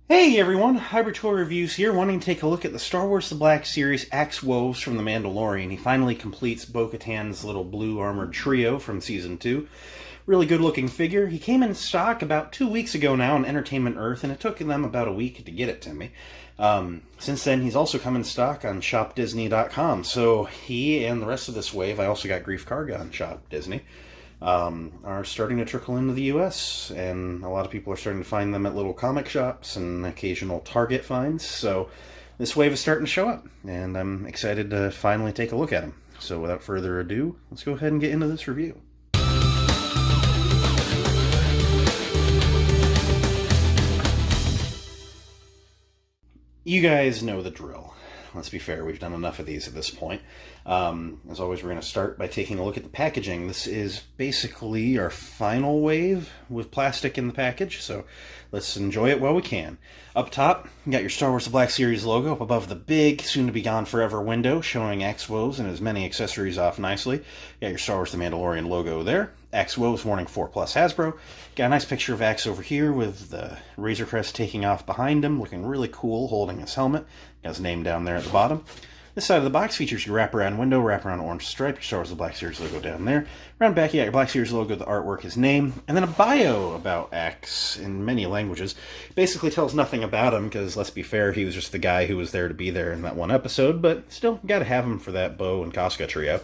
Hey everyone, Hybrid Toy Reviews here, wanting to take a look at the Star Wars The Black Series Woves from The Mandalorian. He finally completes Bo-Katan's little blue armored trio from Season 2. Really good looking figure. He came in stock about 2 weeks ago now on Entertainment Earth, and it took them about a week to get it to me. Since then, he's also come in stock on ShopDisney.com, so he and the rest of this wave, I also got Grief Karga on Shop Disney, are starting to trickle into the U.S., and a lot of people are starting to find them at little comic shops and occasional Target finds, so this wave is starting to show up, and I'm excited to finally take a look at them. So without further ado, let's go ahead and get into this review. You guys know the drill. Let's be fair, we've done enough of these at this point. As always, we're going to start by taking a look at the packaging. This is basically our final wave with plastic in the package, so let's enjoy it while we can. Up top, you got your Star Wars The Black Series logo up above the big, soon-to-be-gone forever window, showing Woves and as many accessories off nicely. You got your Star Wars The Mandalorian logo there. Woves warning 4+ Hasbro. Got a nice picture of Axe over here with the Razor Crest taking off behind him, looking really cool, holding his helmet. Got his name down there at the bottom. This side of the box features your wraparound window, wraparound orange stripe, your Star Wars The Black Series logo down there. Around back, you got your Black Series logo, the artwork, his name, and then a bio about Axe in many languages. Basically tells nothing about him, because let's be fair, he was just the guy who was there to be there in that one episode, but still, gotta have him for that Bo and Casca trio.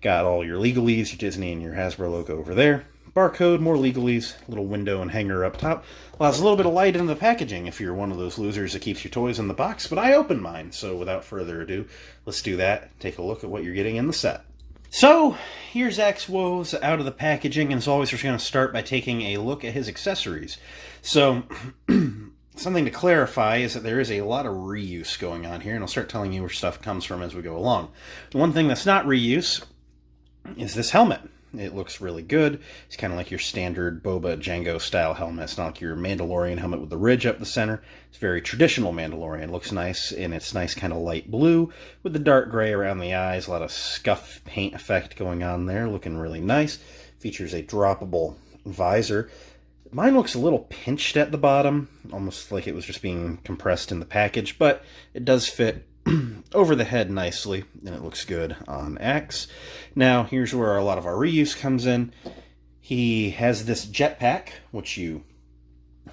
Got all your legalese, your Disney and your Hasbro logo over there. Barcode, more legalese, little window and hanger up top. Allows a little bit of light in the packaging if you're one of those losers that keeps your toys in the box, but I opened mine, so without further ado, let's do that. Take a look at what you're getting in the set. So, here's Woves out of the packaging, and as always, we're going to start by taking a look at his accessories. So, something to clarify is that there is a lot of reuse going on here, and I'll start telling you where stuff comes from as we go along. The one thing that's not reuse is this helmet. It looks really good. It's kind of like your standard Boba Jango style helmet. It's not like your Mandalorian helmet with the ridge up the center. It's very traditional Mandalorian. It looks nice, and it's nice kind of light blue with the dark gray around the eyes. A lot of scuff paint effect going on there. Looking really nice. Features a droppable visor. Mine looks a little pinched at the bottom, almost like it was just being compressed in the package, but it does fit over the head nicely, and it looks good on Axe. Now, here's where a lot of our reuse comes in. He has this jetpack, which you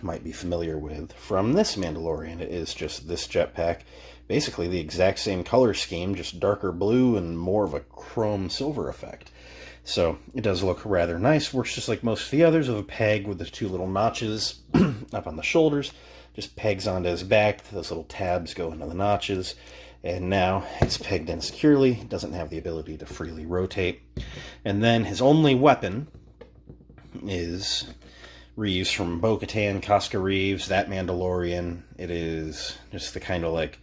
might be familiar with from this Mandalorian. It is just this jetpack, basically the exact same color scheme, just darker blue and more of a chrome silver effect. So it does look rather nice. Works just like most of the others, with a peg with the two little notches up on the shoulders. Just pegs onto his back. Those little tabs go into the notches. And now it's pegged in securely. It doesn't have the ability to freely rotate. And then his only weapon is reuse from Bo-Katan, Casca Reeves, that Mandalorian. It is just the kind of like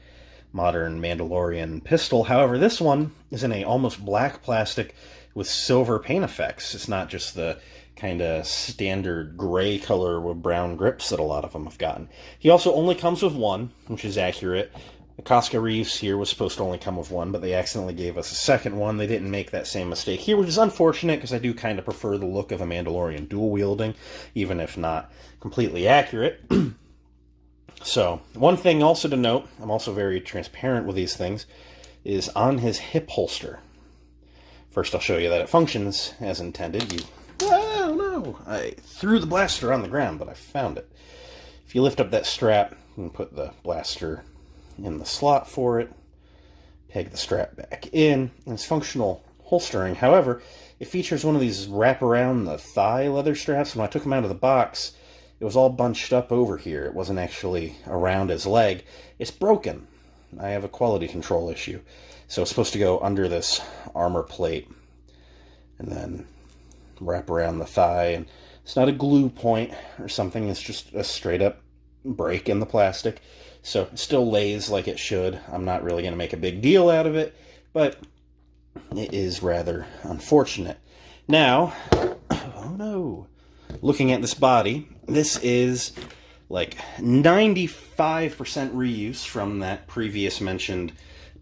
modern Mandalorian pistol. However, this one is in a almost black plastic with silver paint effects. It's not just the kind of standard gray color with brown grips that a lot of them have gotten. He also only comes with one, which is accurate. The Casca Reeves here was supposed to only come with one, but they accidentally gave us a second one. They didn't make that same mistake here, which is unfortunate, because I do kind of prefer the look of a Mandalorian dual-wielding, even if not completely accurate. So, one thing also to note, I'm also very transparent with these things, is on his hip holster. First, I'll show you that it functions as intended. Oh no! I threw the blaster on the ground, but I found it. If you lift up that strap, you can put the blaster in the slot for it, peg the strap back in, and it's functional holstering. However, it features one of these wrap around the thigh leather straps. When I took them out of the box, it was all bunched up over here. It wasn't actually around his leg. It's broken. I have a quality control issue. So it's supposed to go under this armor plate and then wrap around the thigh. And it's not a glue point or something. It's just a straight up break in the plastic. So it still lays like it should. I'm not really going to make a big deal out of it, but it is rather unfortunate. Now, oh no, looking at this body, this is like 95% reuse from that previous mentioned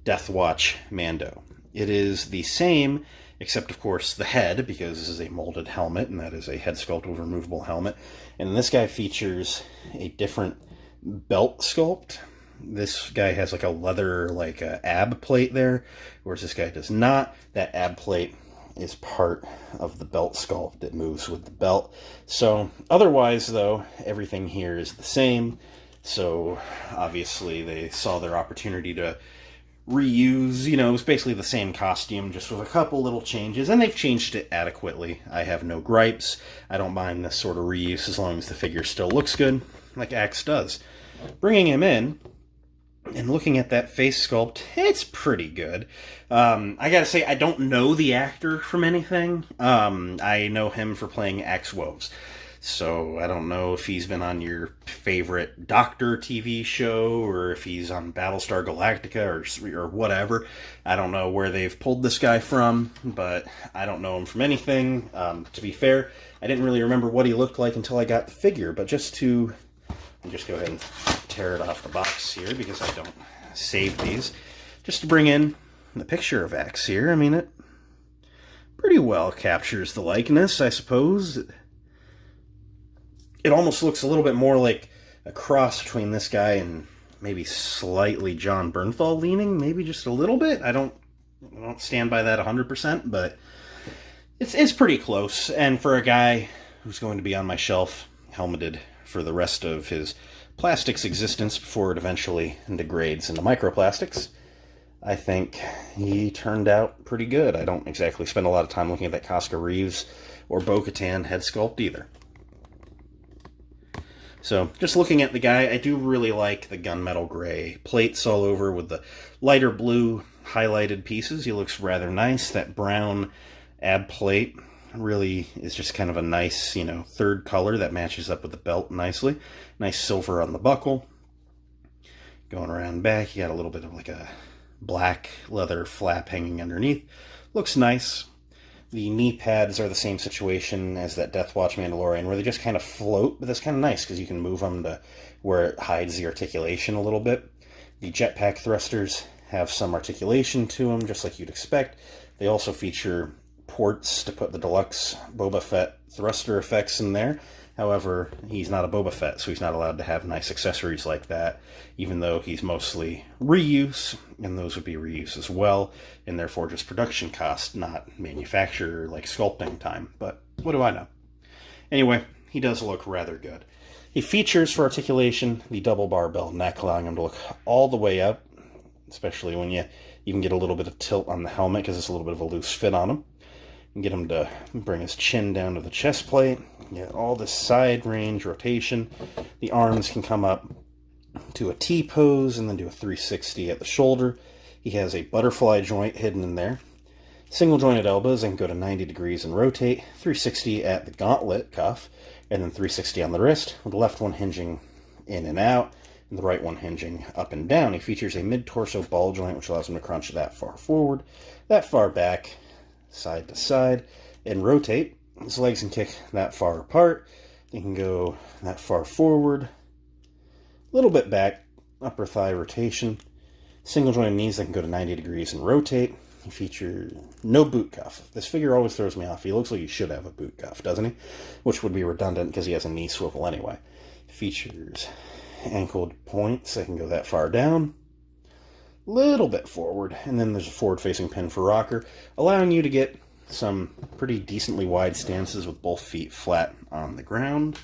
Death Watch Mando. It is the same, except of course the head, because this is a molded helmet, and that is a head sculpt with removable helmet. And this guy features a different belt sculpt. This guy has like a leather, like a ab plate there, whereas this guy does not. That ab plate is part of the belt sculpt. It moves with the belt. So otherwise, though, everything here is the same. So obviously they saw their opportunity to reuse, it was basically the same costume, just with a couple little changes, and they've changed it adequately. I have no gripes. I don't mind this sort of reuse as long as the figure still looks good, like Axe does. Bringing him in, and looking at that face sculpt, it's pretty good. I gotta say, I don't know the actor from anything. I know him for playing Axe Woves. So I don't know if he's been on your favorite Doctor TV show, or if he's on Battlestar Galactica, or whatever. I don't know where they've pulled this guy from, but I don't know him from anything. To be fair, I didn't really remember what he looked like until I got the figure, but just go ahead and tear it off the box here, because I don't save these. Just to bring in the picture of Axe here, I mean, it pretty well captures the likeness, I suppose. It almost looks a little bit more like a cross between this guy and maybe slightly John Bernthal leaning, maybe just a little bit. I don't stand by that 100%, but it's pretty close. And for a guy who's going to be on my shelf, helmeted for the rest of his plastics existence before it eventually degrades into microplastics, I think he turned out pretty good. I don't exactly spend a lot of time looking at that Casca Reeves or Bo-Katan head sculpt either. So, just looking at the guy, I do really like the gunmetal gray plates all over with the lighter blue highlighted pieces. He looks rather nice. That brown ab plate really is just kind of a nice, third color that matches up with the belt nicely. Nice silver on the buckle. Going around back, you got a little bit of like a black leather flap hanging underneath. Looks nice. The knee pads are the same situation as that Death Watch Mandalorian, where they just kind of float, but that's kind of nice because you can move them to where it hides the articulation a little bit. The jetpack thrusters have some articulation to them, just like you'd expect. They also feature ports to put the deluxe Boba Fett thruster effects in there. However, he's not a Boba Fett, so he's not allowed to have nice accessories like that, even though he's mostly reuse, and those would be reuse as well, and therefore just production cost, not manufacturer, like sculpting time. But what do I know? Anyway, he does look rather good. He features, for articulation, the double barbell neck, allowing him to look all the way up, especially when you even get a little bit of tilt on the helmet, because it's a little bit of a loose fit on him. And get him to bring his chin down to the chest plate. Get all this side range rotation. The arms can come up to a T pose and then do a 360 at the shoulder. He has a butterfly joint hidden in there. Single jointed elbows and go to 90 degrees and rotate. 360 at the gauntlet cuff, and then 360 on the wrist, with the left one hinging in and out, and the right one hinging up and down. He features a mid-torso ball joint, which allows him to crunch that far forward, that far back, side to side, and rotate. His legs can kick that far apart. They can go that far forward, a little bit back, upper thigh rotation. Single jointed knees that can go to 90 degrees and rotate. He features no boot cuff. This figure always throws me off. He looks like he should have a boot cuff, doesn't he? Which would be redundant because he has a knee swivel anyway. Features ankled points that can go that far down, little bit forward, and then there's a forward-facing pin for rocker, allowing you to get some pretty decently wide stances with both feet flat on the ground.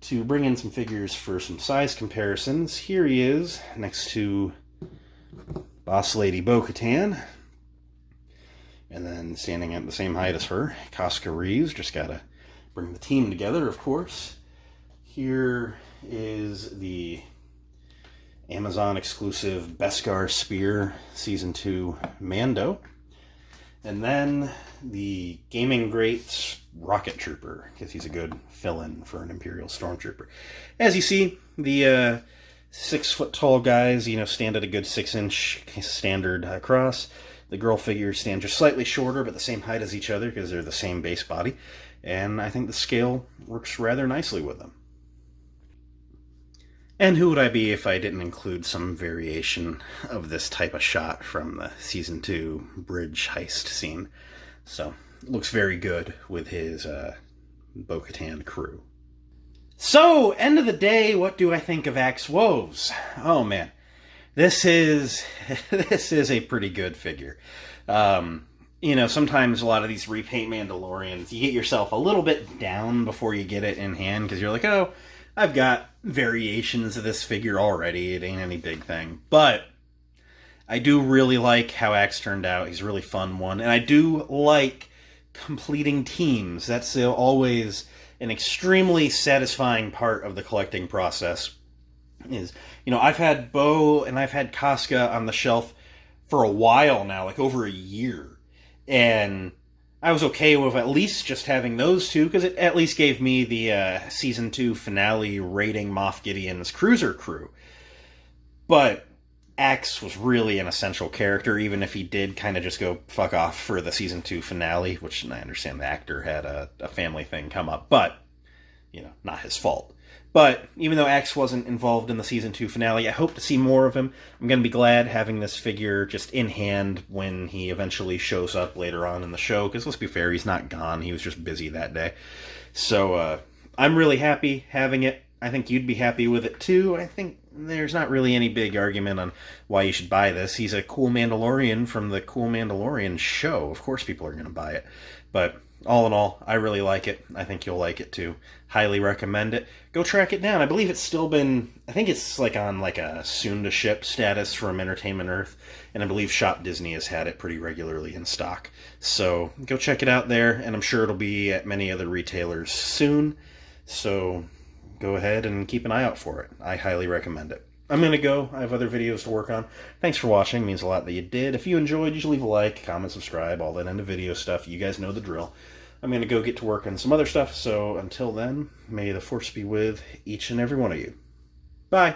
To bring in some figures for some size comparisons, here he is next to Boss Lady Bo-Katan, and then standing at the same height as her, Casca Reeves. Just gotta bring the team together, of course. Here is the Amazon exclusive Beskar Spear Season 2 Mando. And then the Gaming Greats Rocket Trooper, because he's a good fill-in for an Imperial Stormtrooper. As you see, the 6-foot-tall guys, stand at a good 6-inch standard cross. The girl figures stand just slightly shorter, but the same height as each other, because they're the same base body. And I think the scale works rather nicely with them. And who would I be if I didn't include some variation of this type of shot from the Season 2 bridge heist scene? So, it looks very good with his Bo-Katan crew. So, end of the day, what do I think of Axe Woves? Oh man, this is this is a pretty good figure. Sometimes a lot of these repaint Mandalorians, you get yourself a little bit down before you get it in hand because you're like, oh, I've got variations of this figure already. It ain't any big thing. But I do really like how Axe turned out. He's a really fun one. And I do like completing teams. That's always an extremely satisfying part of the collecting process. I've had Bo and I've had Casca on the shelf for a while now, like over a year. And I was okay with at least just having those two, because it at least gave me the Season 2 finale raiding Moff Gideon's cruiser crew. But Axe was really an essential character, even if he did kind of just go fuck off for the Season 2 finale, which I understand the actor had a family thing come up, but, not his fault. But even though Axe wasn't involved in the Season 2 finale, I hope to see more of him. I'm going to be glad having this figure just in hand when he eventually shows up later on in the show, because let's be fair, he's not gone. He was just busy that day. So I'm really happy having it. I think you'd be happy with it too. I think there's not really any big argument on why you should buy this. He's a cool Mandalorian from the Cool Mandalorian show. Of course people are going to buy it. But all in all, I really like it. I think you'll like it too. Highly recommend it. Go track it down. I believe it's still been, I think it's like on like a soon-to-ship status from Entertainment Earth, and I believe Shop Disney has had it pretty regularly in stock. So go check it out there, and I'm sure it'll be at many other retailers soon. So go ahead and keep an eye out for it. I highly recommend it. I'm going to go. I have other videos to work on. Thanks for watching. It means a lot that you did. If you enjoyed, you should leave a like, comment, subscribe, all that end of video stuff. You guys know the drill. I'm going to go get to work on some other stuff, so until then, may the Force be with each and every one of you. Bye!